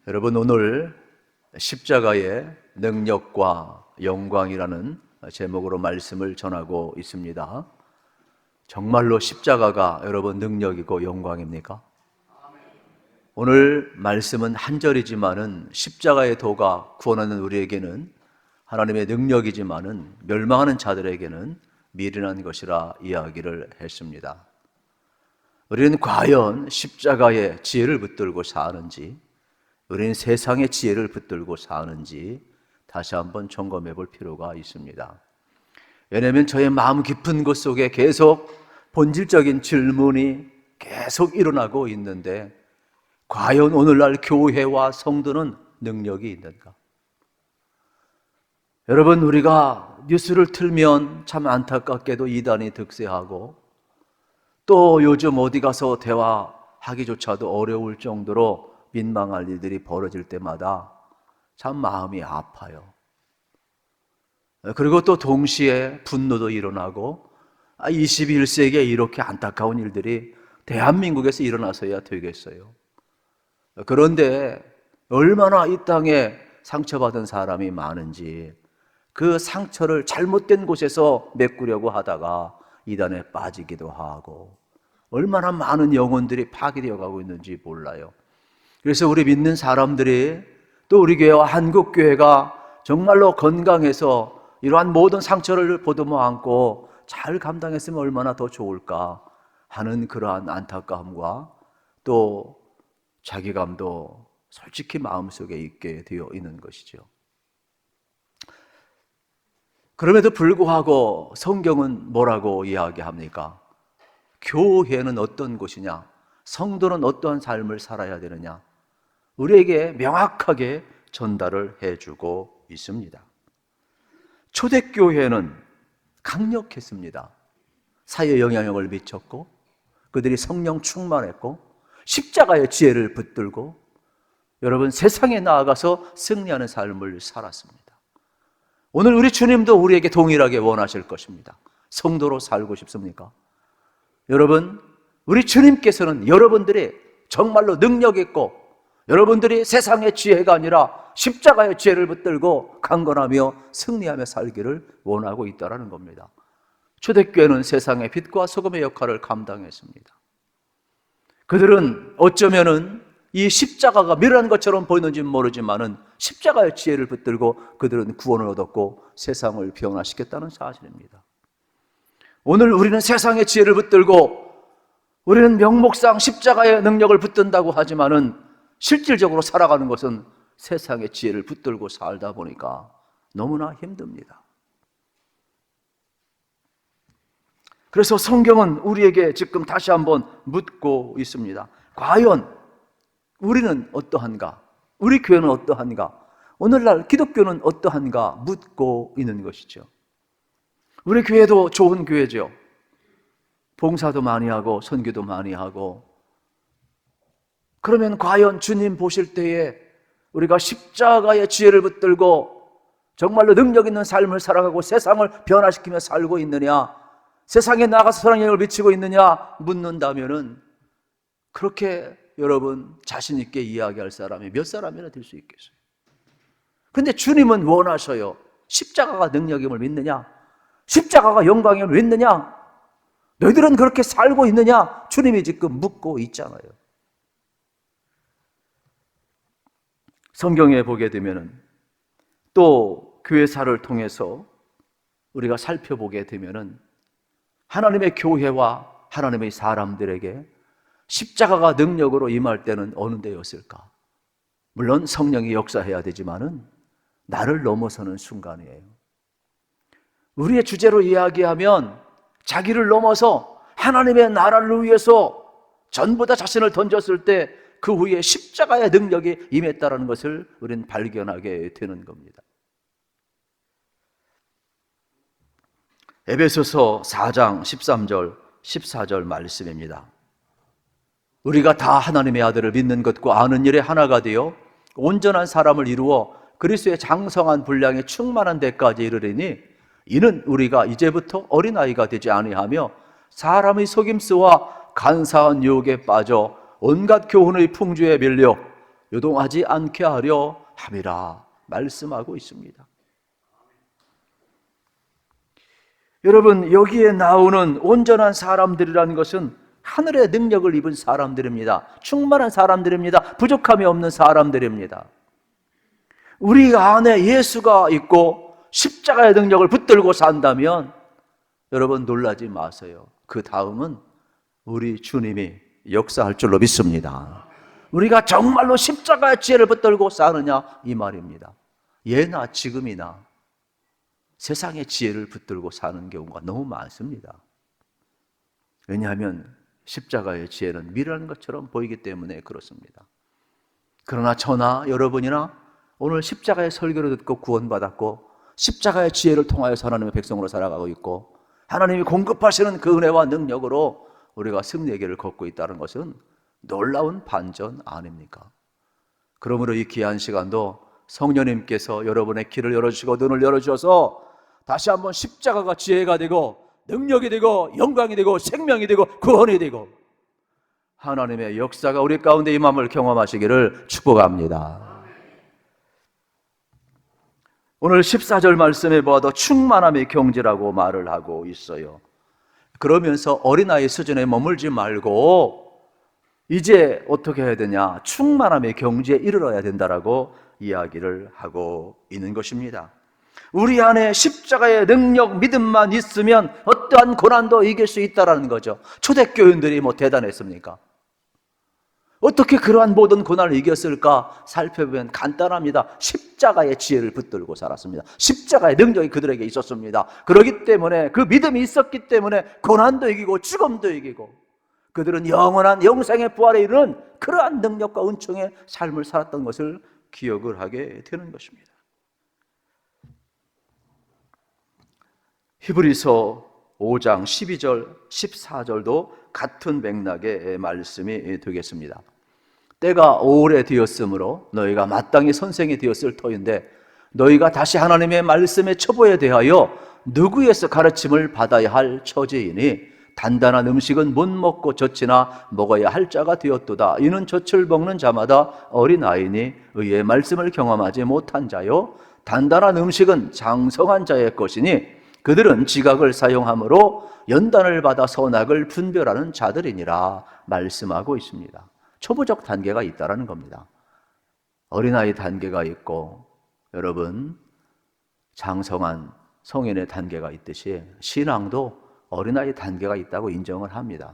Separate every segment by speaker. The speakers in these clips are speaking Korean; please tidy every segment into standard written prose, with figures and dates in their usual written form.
Speaker 1: 여러분, 오늘 십자가의 능력과 영광이라는 제목으로 말씀을 전하고 있습니다. 정말로 십자가가 여러분 능력이고 영광입니까? 오늘 말씀은 한 절이지만은 십자가의 도가 구원하는 우리에게는 하나님의 능력이지만은 멸망하는 자들에게는 미련한 것이라 이야기를 했습니다. 우리는 과연 십자가의 지혜를 붙들고 사는지, 우리는 세상의 지혜를 붙들고 사는지 다시 한번 점검해 볼 필요가 있습니다. 왜냐하면 저의 마음 깊은 곳 속에 계속 본질적인 질문이 계속 일어나고 있는데, 과연 오늘날 교회와 성도는 능력이 있는가? 여러분, 우리가 뉴스를 틀면 참 안타깝게도 이단이 득세하고, 또 요즘 어디 가서 대화하기조차도 어려울 정도로 민망할 일들이 벌어질 때마다 참 마음이 아파요. 그리고 또 동시에 분노도 일어나고, 21세기에 이렇게 안타까운 일들이 대한민국에서 일어나서야 되겠어요. 그런데 얼마나 이 땅에 상처받은 사람이 많은지, 그 상처를 잘못된 곳에서 메꾸려고 하다가 이단에 빠지기도 하고, 얼마나 많은 영혼들이 파괴되어 가고 있는지 몰라요. 그래서 우리 믿는 사람들이, 또 우리 교회와 한국교회가 정말로 건강해서 이러한 모든 상처를 보듬어 안고 잘 감당했으면 얼마나 더 좋을까 하는 그러한 안타까움과 또 자괴감도 솔직히 마음속에 있게 되어 있는 것이죠. 그럼에도 불구하고 성경은 뭐라고 이야기합니까? 교회는 어떤 곳이냐? 성도는 어떠한 삶을 살아야 되느냐? 우리에게 명확하게 전달을 해주고 있습니다. 초대교회는 강력했습니다. 사회에 영향력을 미쳤고, 그들이 성령 충만했고, 십자가의 지혜를 붙들고, 여러분, 세상에 나아가서 승리하는 삶을 살았습니다. 오늘 우리 주님도 우리에게 동일하게 원하실 것입니다. 성도로 살고 싶습니까? 여러분, 우리 주님께서는 여러분들이 정말로 능력 있고, 여러분들이 세상의 지혜가 아니라 십자가의 지혜를 붙들고 강건하며 승리하며 살기를 원하고 있다는 겁니다. 초대교회는 세상의 빛과 소금의 역할을 감당했습니다. 그들은 어쩌면은 이 십자가가 미련한 것처럼 보이는지는 모르지만은 십자가의 지혜를 붙들고 그들은 구원을 얻었고 세상을 변화시켰다는 사실입니다. 오늘 우리는 세상의 지혜를 붙들고, 우리는 명목상 십자가의 능력을 붙든다고 하지만은 실질적으로 살아가는 것은 세상의 지혜를 붙들고 살다 보니까 너무나 힘듭니다. 그래서 성경은 우리에게 지금 다시 한번 묻고 있습니다. 과연 우리는 어떠한가? 우리 교회는 어떠한가? 오늘날 기독교는 어떠한가? 묻고 있는 것이죠. 우리 교회도 좋은 교회죠. 봉사도 많이 하고 선교도 많이 하고. 그러면 과연 주님 보실 때에 우리가 십자가의 지혜를 붙들고 정말로 능력 있는 삶을 살아가고 세상을 변화시키며 살고 있느냐, 세상에 나가서 선한 영향을 미치고 있느냐 묻는다면은, 그렇게 여러분 자신 있게 이야기할 사람이 몇 사람이나 될 수 있겠어요? 근데 주님은 원하셔요. 십자가가 능력임을 믿느냐? 십자가가 영광임을 믿느냐? 너희들은 그렇게 살고 있느냐? 주님이 지금 묻고 있잖아요. 성경에 보게 되면은, 또 교회사를 통해서 우리가 살펴보게 되면은 하나님의 교회와 하나님의 사람들에게 십자가가 능력으로 임할 때는 어느 때였을까? 물론 성령이 역사해야 되지만은 나를 넘어서는 순간이에요. 우리의 주제로 이야기하면 자기를 넘어서 하나님의 나라를 위해서 전부 다 자신을 던졌을 때 그 후에 십자가의 능력이 임했다는 것을 우리는 발견하게 되는 겁니다. 에베소서 4장 13절 14절 말씀입니다. 우리가 다 하나님의 아들을 믿는 것과 아는 일에 하나가 되어 온전한 사람을 이루어 그리스도의 장성한 분량에 충만한 데까지 이르리니, 이는 우리가 이제부터 어린아이가 되지 아니하며 사람의 속임수와 간사한 유혹에 빠져 온갖 교훈의 풍조에 밀려 요동하지 않게 하려 함이라 말씀하고 있습니다. 여러분, 여기에 나오는 온전한 사람들이라는 것은 하늘의 능력을 입은 사람들입니다. 충만한 사람들입니다. 부족함이 없는 사람들입니다. 우리 안에 예수가 있고 십자가의 능력을 붙들고 산다면 여러분 놀라지 마세요. 그 다음은 우리 주님이 역사할 줄로 믿습니다. 우리가 정말로 십자가의 지혜를 붙들고 사느냐 이 말입니다. 예나 지금이나 세상의 지혜를 붙들고 사는 경우가 너무 많습니다. 왜냐하면 십자가의 지혜는 미련한 것처럼 보이기 때문에 그렇습니다. 그러나 저나 여러분이나 오늘 십자가의 설교를 듣고 구원받았고 십자가의 지혜를 통하여서 하나님의 백성으로 살아가고 있고 하나님이 공급하시는 그 은혜와 능력으로 우리가 승리의 길을 걷고 있다는 것은 놀라운 반전 아닙니까? 그러므로 이 귀한 시간도 성령님께서 여러분의 길을 열어주시고 눈을 열어주셔서 다시 한번 십자가가 지혜가 되고 능력이 되고 영광이 되고 생명이 되고 구원이 되고 하나님의 역사가 우리 가운데 임함을 경험하시기를 축복합니다. 오늘 14절 말씀에 보아도 충만함의 경지라고 말을 하고 있어요. 그러면서 어린아이 수준에 머물지 말고 이제 어떻게 해야 되냐? 충만함의 경지에 이르러야 된다라고 이야기를 하고 있는 것입니다. 우리 안에 십자가의 능력, 믿음만 있으면 어떠한 고난도 이길 수 있다는 거죠. 초대교인들이 뭐 대단했습니까? 어떻게 그러한 모든 고난을 이겼을까 살펴보면 간단합니다. 십자가의 지혜를 붙들고 살았습니다. 십자가의 능력이 그들에게 있었습니다. 그렇기 때문에 그 믿음이 있었기 때문에 고난도 이기고 죽음도 이기고 그들은 영원한 영생의 부활에 이르는 그러한 능력과 은총의 삶을 살았던 것을 기억을 하게 되는 것입니다. 히브리서 5장 12절 14절도 같은 맥락의 말씀이 되겠습니다. 때가 오래되었으므로 너희가 마땅히 선생이 되었을 터인데 너희가 다시 하나님의 말씀의 처보에 대하여 누구에서 가르침을 받아야 할 처지이니 단단한 음식은 못 먹고 젖이나 먹어야 할 자가 되었도다. 이는 젖을 먹는 자마다 어린아이니 의의 말씀을 경험하지 못한 자요 단단한 음식은 장성한 자의 것이니 그들은 지각을 사용함으로 연단을 받아 선악을 분별하는 자들이니라 말씀하고 있습니다. 초보적 단계가 있다는 겁니다. 어린아이 단계가 있고 여러분 장성한 성인의 단계가 있듯이 신앙도 어린아이 단계가 있다고 인정을 합니다.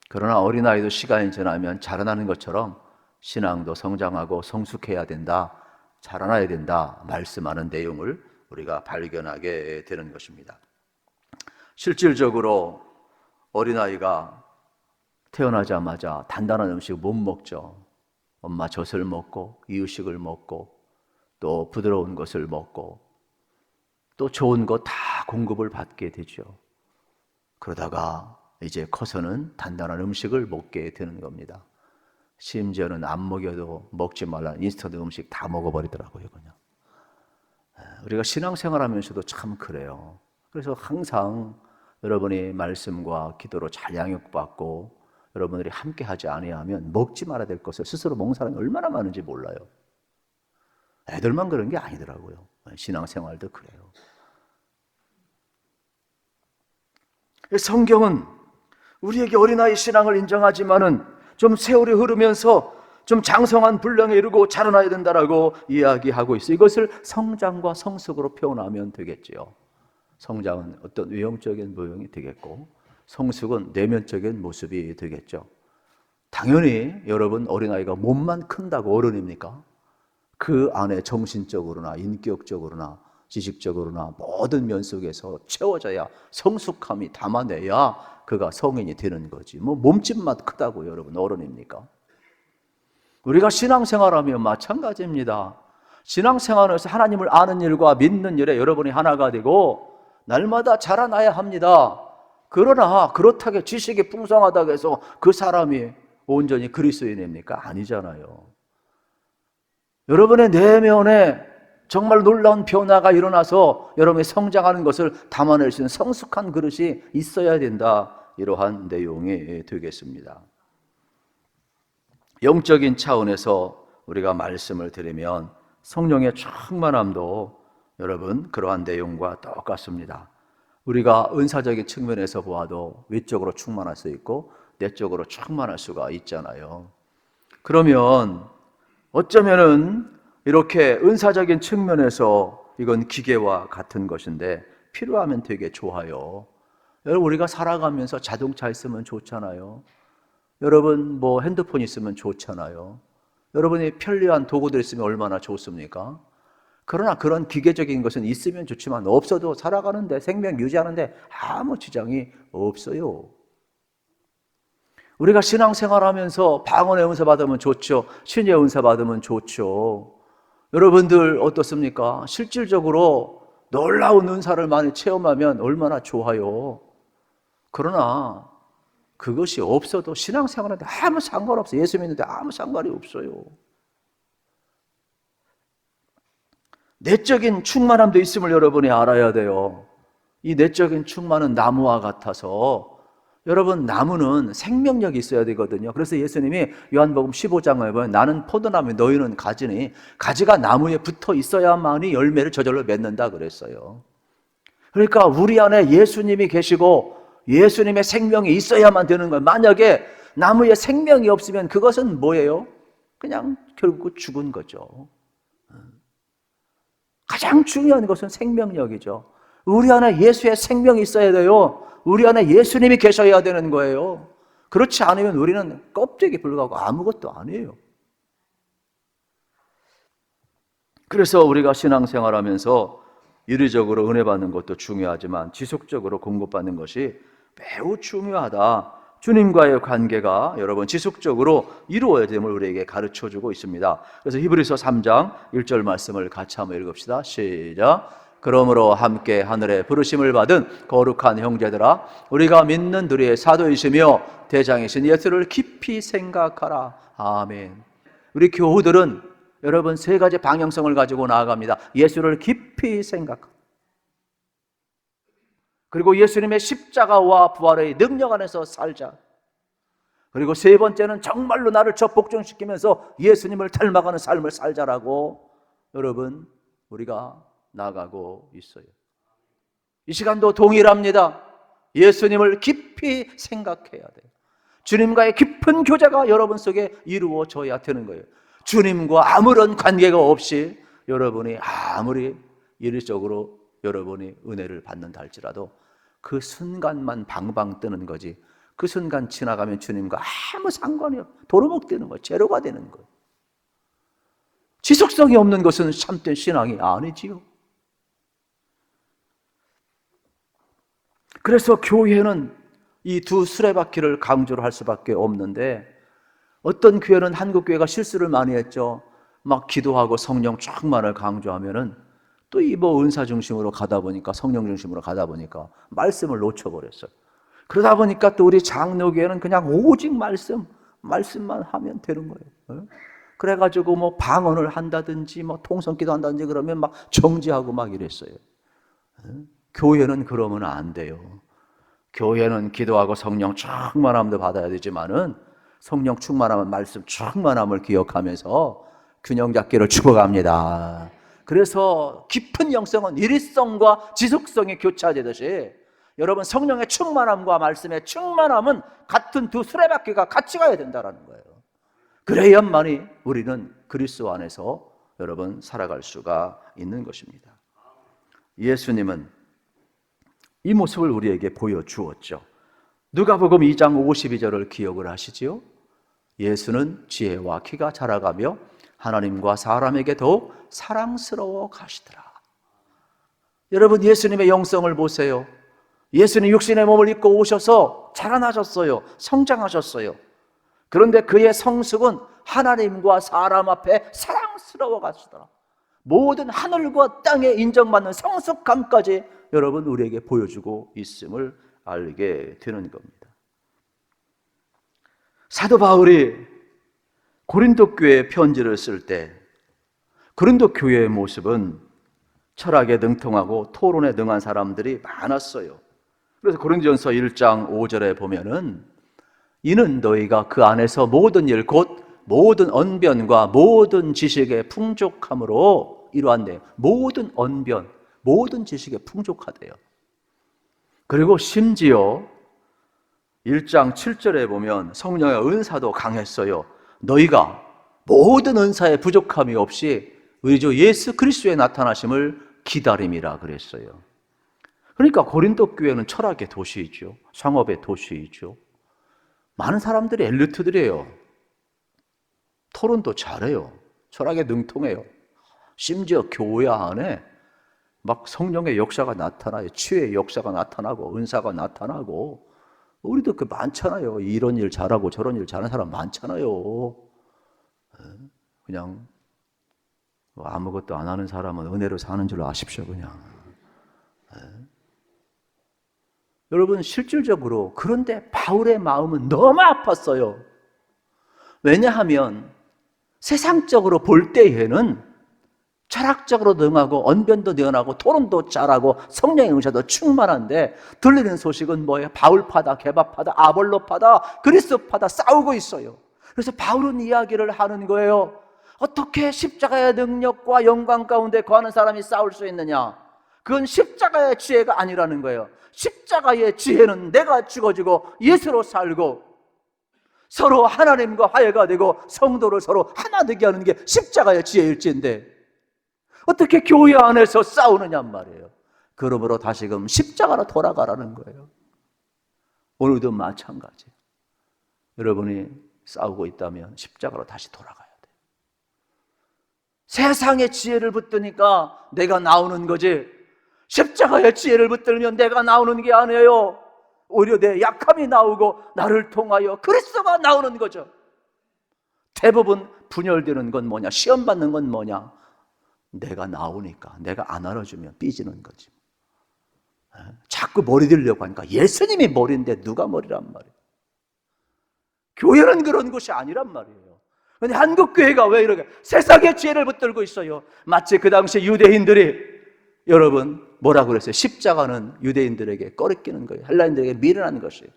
Speaker 1: 그러나 어린아이도 시간이 지나면 자라나는 것처럼 신앙도 성장하고 성숙해야 된다, 자라나야 된다 말씀하는 내용을 우리가 발견하게 되는 것입니다. 실질적으로 어린아이가 태어나자마자 단단한 음식을 못 먹죠. 엄마 젖을 먹고 이유식을 먹고 또 부드러운 것을 먹고 또 좋은 것 다 공급을 받게 되죠. 그러다가 이제 커서는 단단한 음식을 먹게 되는 겁니다. 심지어는 안 먹여도 먹지 말라는 인스턴트 음식 다 먹어버리더라고요. 그냥. 우리가 신앙생활하면서도 참 그래요. 그래서 항상 여러분이 말씀과 기도로 잘 양육받고 여러분들이 함께 하지 아니하면 먹지 말아야 될 것을 스스로 먹는 사람이 얼마나 많은지 몰라요. 애들만 그런 게 아니더라고요. 신앙생활도 그래요. 성경은 우리에게 어린아이 신앙을 인정하지만은 좀 세월이 흐르면서 좀 장성한 분량에 이르고 자라나야 된다라고 이야기하고 있어요. 이것을 성장과 성숙으로 표현하면 되겠지요. 성장은 어떤 외형적인 모형이 되겠고 성숙은 내면적인 모습이 되겠죠. 당연히 여러분 어린아이가 몸만 큰다고 어른입니까? 그 안에 정신적으로나 인격적으로나 지식적으로나 모든 면 속에서 채워져야 성숙함이 담아내야 그가 성인이 되는 거지. 뭐 몸집만 크다고 여러분 어른입니까? 우리가 신앙생활하면 마찬가지입니다. 신앙생활에서 하나님을 아는 일과 믿는 일에 여러분이 하나가 되고 날마다 자라나야 합니다. 그러나 그렇다고 지식이 풍성하다고 해서 그 사람이 온전히 그리스도인입니까? 아니잖아요. 여러분의 내면에 정말 놀라운 변화가 일어나서 여러분이 성장하는 것을 담아낼 수 있는 성숙한 그릇이 있어야 된다. 이러한 내용이 되겠습니다. 영적인 차원에서 우리가 말씀을 드리면 성령의 충만함도 여러분 그러한 내용과 똑같습니다. 우리가 은사적인 측면에서 보아도 위적으로 충만할 수 있고 내적으로 충만할 수가 있잖아요. 그러면 어쩌면은 이렇게 은사적인 측면에서 이건 기계와 같은 것인데 필요하면 되게 좋아요. 여러분 우리가 살아가면서 자동차 있으면 좋잖아요. 여러분 뭐 핸드폰 있으면 좋잖아요. 여러분이 편리한 도구들 있으면 얼마나 좋습니까? 그러나 그런 기계적인 것은 있으면 좋지만 없어도 살아가는데 생명 유지하는데 아무 지장이 없어요. 우리가 신앙생활하면서 방언의 은사 받으면 좋죠. 신의 은사 받으면 좋죠. 여러분들 어떻습니까? 실질적으로 놀라운 은사를 많이 체험하면 얼마나 좋아요. 그러나 그것이 없어도 신앙생활하는데 아무 상관없어요. 예수 믿는데 아무 상관이 없어요. 내적인 충만함도 있음을 여러분이 알아야 돼요. 이 내적인 충만은 나무와 같아서 여러분 나무는 생명력이 있어야 되거든요. 그래서 예수님이 요한복음 15장에 보면 나는 포도나무 너희는 가지니 가지가 나무에 붙어 있어야만이 열매를 저절로 맺는다 그랬어요. 그러니까 우리 안에 예수님이 계시고 예수님의 생명이 있어야만 되는 거예요. 만약에 나무에 생명이 없으면 그것은 뭐예요? 그냥 결국 죽은 거죠. 가장 중요한 것은 생명력이죠. 우리 안에 예수의 생명이 있어야 돼요. 우리 안에 예수님이 계셔야 되는 거예요. 그렇지 않으면 우리는 껍데기 불구하고 아무것도 아니에요. 그래서 우리가 신앙생활하면서 유리적으로 은혜 받는 것도 중요하지만 지속적으로 공급받는 것이 매우 중요하다. 주님과의 관계가 여러분 지속적으로 이루어야 됨을 우리에게 가르쳐주고 있습니다. 그래서 히브리서 3장 1절 말씀을 같이 한번 읽읍시다. 시작. 그러므로 함께 하늘에 부르심을 받은 거룩한 형제들아, 우리가 믿는 우리의 사도이시며 대장이신 예수를 깊이 생각하라. 아멘. 우리 교우들은 여러분 세 가지 방향성을 가지고 나아갑니다. 예수를 깊이 생각하라. 그리고 예수님의 십자가와 부활의 능력 안에서 살자. 그리고 세 번째는 정말로 나를 적복종시키면서 예수님을 닮아가는 삶을 살자라고 여러분 우리가 나가고 있어요. 이 시간도 동일합니다. 예수님을 깊이 생각해야 돼요. 주님과의 깊은 교제가 여러분 속에 이루어져야 되는 거예요. 주님과 아무런 관계가 없이 여러분이 아무리 일적으로 여러분이 은혜를 받는다 할지라도 그 순간만 방방 뜨는 거지, 그 순간 지나가면 주님과 아무 상관이 없어요. 도루묵되는 거예요. 제로가 되는 거예요. 지속성이 없는 것은 참된 신앙이 아니지요. 그래서 교회는 이 두 수레바퀴를 강조를 할 수밖에 없는데, 어떤 교회는 한국 교회가 실수를 많이 했죠. 막 기도하고 성령 충만을 강조하면은 또 이 뭐 은사 중심으로 가다 보니까, 성령 중심으로 가다 보니까 말씀을 놓쳐버렸어요. 그러다 보니까 또 우리 장로교회는 그냥 오직 말씀만 하면 되는 거예요. 그래가지고 뭐 방언을 한다든지 뭐 통성기도 한다든지 그러면 막 정지하고 막 이랬어요. 교회는 그러면 안 돼요. 교회는 기도하고 성령 충만함도 받아야 되지만은 성령 충만함은 말씀 충만함을 기억하면서 균형 잡기를 추구합니다. 그래서 깊은 영성은 일위성과 지속성이 교차되듯이 여러분 성령의 충만함과 말씀의 충만함은 같은 두 수레바퀴가 같이 가야 된다는 거예요. 그래야만이 우리는 그리스도 안에서 여러분 살아갈 수가 있는 것입니다. 예수님은 이 모습을 우리에게 보여주었죠. 누가복음 2장 52절을 기억을 하시지요? 예수는 지혜와 키가 자라가며 하나님과 사람에게 더욱 사랑스러워 가시더라. 여러분 예수님의 영성을 보세요. 예수님 육신의 몸을 입고 오셔서 자라나셨어요. 성장하셨어요. 그런데 그의 성숙은 하나님과 사람 앞에 사랑스러워 가시더라. 모든 하늘과 땅에 인정받는 성숙감까지 여러분 우리에게 보여주고 있음을 알게 되는 겁니다. 사도 바울이 고린도 교회에 편지를 쓸 때 고린도 교회의 모습은 철학에 능통하고 토론에 능한 사람들이 많았어요. 그래서 고린도전서 1장 5절에 보면은 이는 너희가 그 안에서 모든 일 곧 모든 언변과 모든 지식의 풍족함으로 이루었네요. 모든 언변, 모든 지식에 풍족하대요. 그리고 심지어 1장 7절에 보면 성령의 은사도 강했어요. 너희가 모든 은사에 부족함이 없이 우리 주 예수 그리스도의 나타나심을 기다림이라 그랬어요. 그러니까 고린도 교회는 철학의 도시이죠. 상업의 도시이죠. 많은 사람들이 엘리트들이에요. 토론도 잘해요. 철학에 능통해요. 심지어 교회 안에 막 성령의 역사가 나타나요. 치유의 역사가 나타나고 은사가 나타나고 우리도 그 많잖아요. 이런 일 잘하고 저런 일 잘하는 사람 많잖아요. 그냥 아무것도 안 하는 사람은 은혜로 사는 줄 아십시오. 그냥. 여러분 실질적으로 그런데 바울의 마음은 너무 아팠어요. 왜냐하면 세상적으로 볼 때에는 철학적으로 능하고 언변도 뛰어나고 토론도 잘하고 성령의 은사도 충만한데 들리는 소식은 뭐예요? 바울파다, 게바파다, 아볼로파다, 그리스도파다 싸우고 있어요. 그래서 바울은 이야기를 하는 거예요. 어떻게 십자가의 능력과 영광 가운데 거하는 사람이 싸울 수 있느냐? 그건 십자가의 지혜가 아니라는 거예요. 십자가의 지혜는 내가 죽어지고 예수로 살고 서로 하나님과 화해가 되고 성도를 서로 하나 되게 하는 게 십자가의 지혜일진데 어떻게 교회 안에서 싸우느냔 말이에요. 그러므로 다시금 십자가로 돌아가라는 거예요. 오늘도 마찬가지. 여러분이 싸우고 있다면 십자가로 다시 돌아가야 돼요. 세상의 지혜를 붙드니까 내가 나오는 거지 십자가의 지혜를 붙들면 내가 나오는 게 아니에요. 오히려 내 약함이 나오고 나를 통하여 그리스도가 나오는 거죠. 대부분 분열되는 건 뭐냐? 시험 받는 건 뭐냐? 내가 나오니까 내가 안 알아주면 삐지는 거지. 자꾸 머리 들려고 하니까 예수님이 머리인데 누가 머리란 말이에요. 교회는 그런 곳이 아니란 말이에요. 근데 한국 교회가 왜 이렇게 세상의 지혜를 붙들고 있어요? 마치 그 당시 유대인들이 여러분 뭐라고 그랬어요? 십자가는 유대인들에게 꺼리끼는 거예요. 헬라인들에게 미련한 것이에요.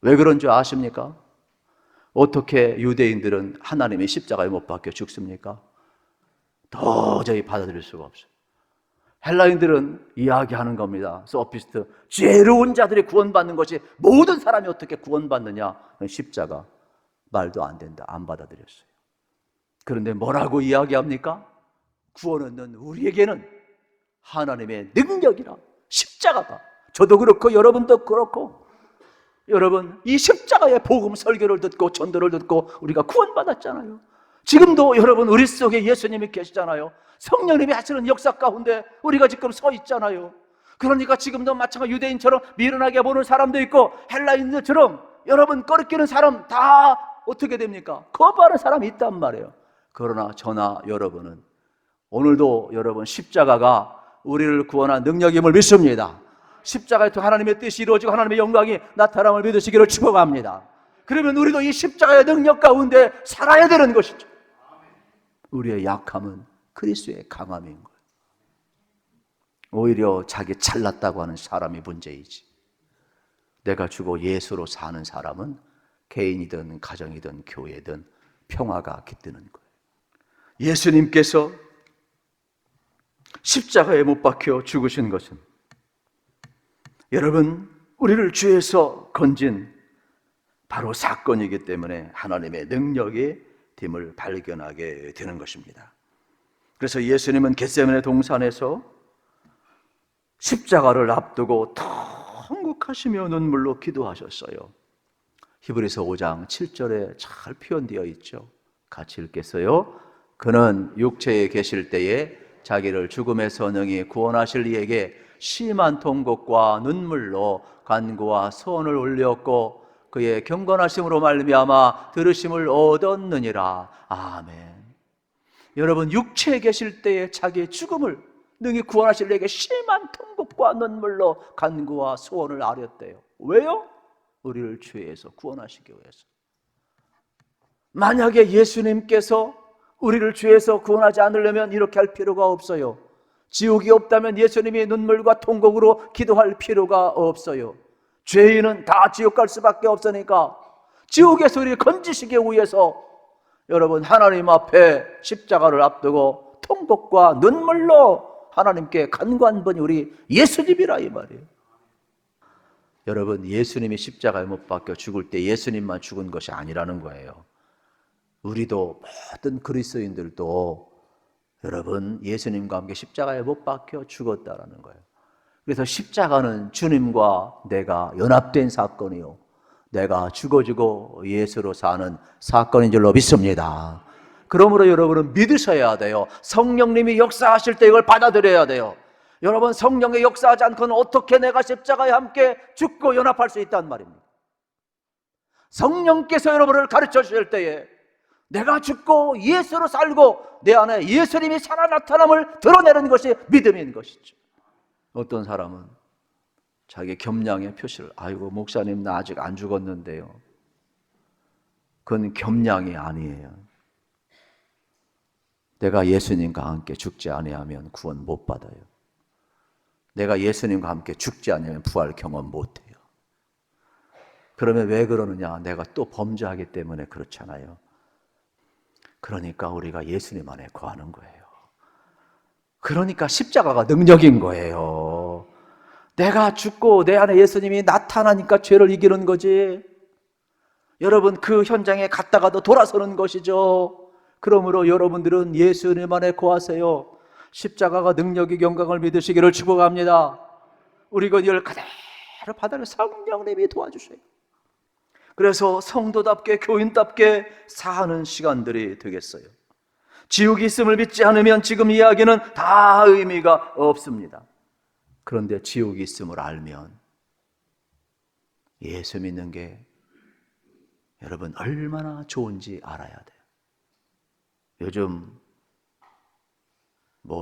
Speaker 1: 왜 그런 줄 아십니까? 어떻게 유대인들은 하나님의 십자가에 못 박혀 죽습니까? 도저히 받아들일 수가 없어요. 헬라인들은 이야기하는 겁니다. 소피스트, 죄로운 자들이 구원받는 것이 모든 사람이 어떻게 구원받느냐? 십자가 말도 안 된다. 안 받아들였어요. 그런데 뭐라고 이야기합니까? 구원 얻는 우리에게는 하나님의 능력이라 십자가다. 저도 그렇고 여러분도 그렇고 여러분 이 십자가의 복음 설교를 듣고 전도를 듣고 우리가 구원받았잖아요. 지금도 여러분 우리 속에 예수님이 계시잖아요. 성령님이 하시는 역사 가운데 우리가 지금 서 있잖아요. 그러니까 지금도 마찬가지 유대인처럼 미련하게 보는 사람도 있고 헬라인들처럼 여러분 꺼리끼는 사람 다 어떻게 됩니까? 거부하는 사람이 있단 말이에요. 그러나 저나 여러분은 오늘도 여러분 십자가가 우리를 구원한 능력임을 믿습니다. 십자가에 통해 하나님의 뜻이 이루어지고 하나님의 영광이 나타남을 믿으시기를 축복합니다. 그러면 우리도 이 십자가의 능력 가운데 살아야 되는 것이죠. 우리의 약함은 그리스도의 강함인 거예요. 오히려 자기 잘났다고 하는 사람이 문제이지. 내가 주고 예수로 사는 사람은 개인이든 가정이든 교회든 평화가 깃드는 거예요. 예수님께서 십자가에 못 박혀 죽으신 것은 여러분 우리를 죄에서 건진 바로 사건이기 때문에 하나님의 능력이 됨을 발견하게 되는 것입니다. 그래서 예수님은 겟세마네 동산에서 십자가를 앞두고 통곡하시며 눈물로 기도하셨어요. 히브리서 5장 7절에 잘 표현되어 있죠. 같이 읽겠어요. 그는 육체에 계실 때에 자기를 죽음에서 능히 구원하실 이에게 심한 통곡과 눈물로 간구와 소원을 올렸고 그의 경건하심으로 말미암아 들으심을 얻었느니라. 아멘. 여러분 육체에 계실 때에 자기의 죽음을 능히 구원하실 이에게 심한 통곡과 눈물로 간구와 소원을 아렸대요. 왜요? 우리를 죄에서 구원하시기 위해서. 만약에 예수님께서 우리를 죄에서 구원하지 않으려면 이렇게 할 필요가 없어요. 지옥이 없다면 예수님이 눈물과 통곡으로 기도할 필요가 없어요. 죄인은 다 지옥 갈 수밖에 없으니까 지옥에서 우리를 건지시기 위해서 여러분, 하나님 앞에 십자가를 앞두고 통곡과 눈물로 하나님께 간구한 분이 우리 예수님이라 이 말이에요. 여러분, 예수님이 십자가에 못 박혀 죽을 때 예수님만 죽은 것이 아니라는 거예요. 우리도 모든 그리스도인들도 여러분 예수님과 함께 십자가에 못 박혀 죽었다라는 거예요. 그래서 십자가는 주님과 내가 연합된 사건이요, 내가 죽어지고 예수로 사는 사건인 줄로 믿습니다. 그러므로 여러분은 믿으셔야 돼요. 성령님이 역사하실 때 이걸 받아들여야 돼요. 여러분, 성령이 역사하지 않고는 어떻게 내가 십자가에 함께 죽고 연합할 수 있단 말입니다. 성령께서 여러분을 가르쳐 주실 때에 내가 죽고 예수로 살고 내 안에 예수님이 살아 나타남을 드러내는 것이 믿음인 것이죠. 어떤 사람은 자기 겸양의 표시를, 아이고 목사님 나 아직 안 죽었는데요. 그건 겸양이 아니에요. 내가 예수님과 함께 죽지 아니하면 구원 못 받아요. 내가 예수님과 함께 죽지 않으면 부활 경험 못 해요. 그러면 왜 그러느냐? 내가 또 범죄하기 때문에 그렇잖아요. 그러니까 우리가 예수님 안에 거하는 거예요. 그러니까 십자가가 능력인 거예요. 내가 죽고 내 안에 예수님이 나타나니까 죄를 이기는 거지. 여러분, 그 현장에 갔다가도 돌아서는 것이죠. 그러므로 여러분들은 예수님 안에 거하세요. 십자가가 능력의 영광을 믿으시기를 축복합니다. 우리가 이걸 그대로 받아낼 성령님이 도와주세요. 그래서 성도답게 교인답게 사는 시간들이 되겠어요. 지옥이 있음을 믿지 않으면 지금 이야기는 다 의미가 없습니다. 그런데 지옥이 있음을 알면 예수 믿는 게 여러분 얼마나 좋은지 알아야 돼요. 요즘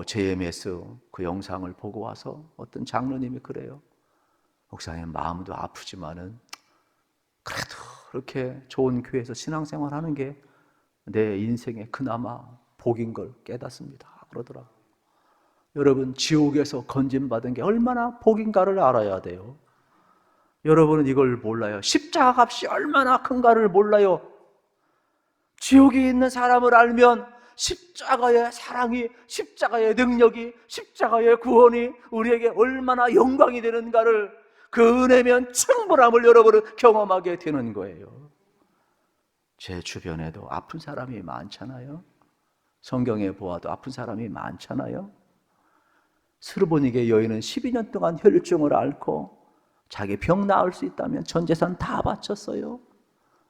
Speaker 1: JMS 그 영상을 보고 와서 어떤 장로님이 그래요. 목사님 마음도 아프지만은 그래도 그렇게 좋은 교회에서 신앙생활 하는 게 내 인생에 그나마 복인 걸 깨닫습니다. 그러더라고요. 여러분, 지옥에서 건진받은 게 얼마나 복인가를 알아야 돼요. 여러분은 이걸 몰라요. 십자가 값이 얼마나 큰가를 몰라요. 지옥에 있는 사람을 알면 십자가의 사랑이, 십자가의 능력이, 십자가의 구원이 우리에게 얼마나 영광이 되는가를, 그 은혜면 충분함을 여러분은 경험하게 되는 거예요. 제 주변에도 아픈 사람이 많잖아요. 성경에 보아도 아픈 사람이 많잖아요. 스르보니게 여인은 12년 동안 혈증을 앓고 자기 병 나을 수 있다면 전 재산 다 바쳤어요.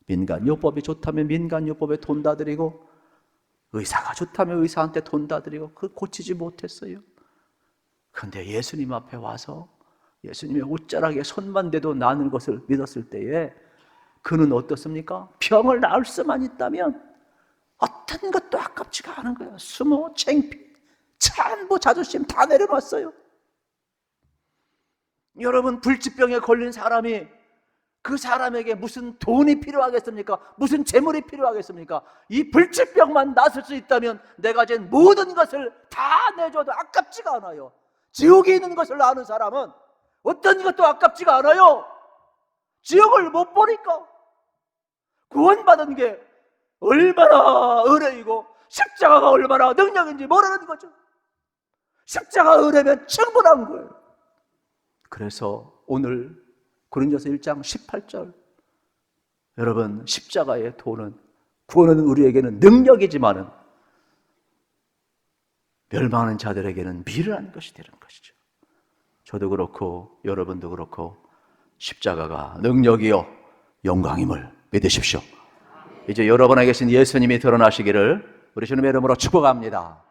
Speaker 1: 민간요법이 좋다면 민간요법에 돈 다 드리고, 의사가 좋다면 의사한테 돈 다 드리고, 그걸 고치지 못했어요. 그런데 예수님 앞에 와서 예수님의 옷자락에 손만 대도 나는 것을 믿었을 때에 그는 어떻습니까? 병을 나을 수만 있다면 어떤 것도 아깝지가 않은 거예요. 수모, 창피, 전부 자존심 다 내려놨어요. 여러분, 불치병에 걸린 사람이 그 사람에게 무슨 돈이 필요하겠습니까? 무슨 재물이 필요하겠습니까? 이 불치병만 낫을 수 있다면 내가 진 모든 것을 다 내줘도 아깝지가 않아요. 지옥에 있는 것을 아는 사람은 어떤 것도 아깝지가 않아요. 지옥을 못 보니까 구원받은 게 얼마나 은혜이고 십자가가 얼마나 능력인지 모르는 거죠. 십자가 은혜면 충분한 거예요. 그래서 오늘 고린도서 1장 18절, 여러분, 십자가의 도는, 구원은 우리에게는 능력이지만은 멸망하는 자들에게는 미련한 것이 되는 것이죠. 저도 그렇고 여러분도 그렇고 십자가가 능력이요 영광임을 믿으십시오. 이제 여러분 안에 계신 예수님이 드러나시기를 우리 주님의 이름으로 축복합니다.